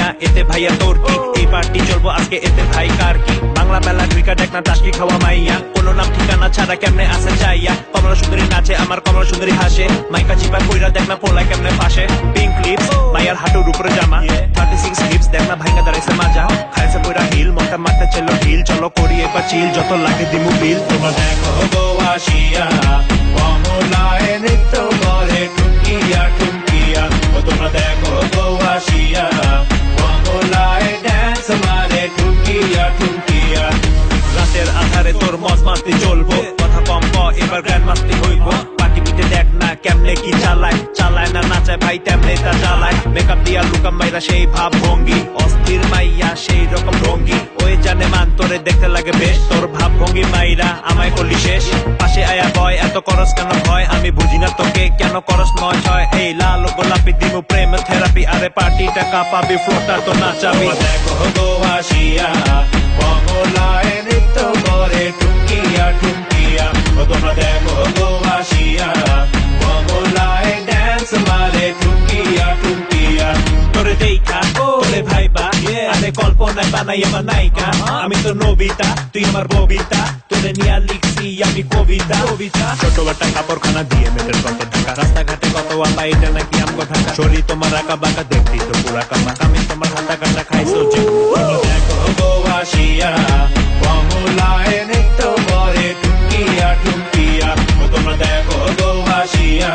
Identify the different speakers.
Speaker 1: মাইয়া এতে ভাইয়া তোর কি এই পার্টি চলবো আজকে এতে ভাই কার কি বাংলা মেলা ঢুইকা দেখ না টাসকি খাওয়া মাইয়া কোনো নাম ঠিকানা ছাড়া কেমনে আসে চাইয়া কমলা সুন্দরী নাচে আমার কমলা সুন্দরী হাসে মাইকা চিপা কইরা দেখ না পোলায় কেমনে ফাঁসে পিঙ্ক লিপস মাইয়ার হাঁটুর উপরে জামা 36 লিপস দেখ না ভাইঙ্গা দাঁড়াইছে মাজা খাইছে পয়রা হিল মনটা মারতে চলো ঢিল চলো করি একবার চিল যত লাগে দিমু বিল তোমরা দেখো গো আসিয়া কমলায় নৃত্য করে টুকিয়া টুকিয়া ও তোমরা দেখো গো আসিয়া কমলায় ড্যান্স মারে টুকিয়া টুকিয়া রাতের আধারে তোর মজ মাস্তি চলবো কথা কম ক এবার গ্র্যান্ড মাস্তি হইব পার্টি পিটে দেখ না কেমনে কি চালায় চালায় না নাচায় ভাই তেমনে তা জ্বালায় মেকআপ দিয়া লুকাম মাইরা সেই ভাব ভঙ্গি অস্থির মাইয়া সেই রকম ভঙ্গি ওই জানে মান তোরে দেখতে লাগে বেশ তোর ভাব ভঙ্গি মাইরা আমায় করলি শেষ পাশে আয়া বয় এত করস কেন ভয় আমি বুঝি না তোকে কেন করস নয় ছয় এই লাল গোলাপি দিমু প্রেম থেরাপি আরে পার্টিটা কাঁপাবি ফ্লোটা তো নাচাবি দেখো গো আসিয়া কমলায় নৃত্য করে টুকিয়া টুকিয়া ও তোমরা দেখো গো আসিয়া কমলায় ড্যান্স মারে টুকিয়া টুকিয়া তোরে দেখা তোরে ভাইবা আরে কল্পনায় বানাই আমার নায়িকা আমি তো নবিতা তুই আমার ববিতা তোরে নিয়া লিখছি আমি কবিতা কবিতা ছোট একটা কাপড়খানা দিয়ে মেয়েদের কত টাকা রাস্তাঘাটে কত আলা এটা নাকি আম কথা শরীর তোমার আঁকা বাঁকা দেখতেই তো পুরা কামা আমি তোমার হাতা কাটা খাইছো যে দেখো গো আসিয়া কমলায় নৃত্য করে টুকিয়া টুকিয়া তোমরা দেখো গো আসিয়া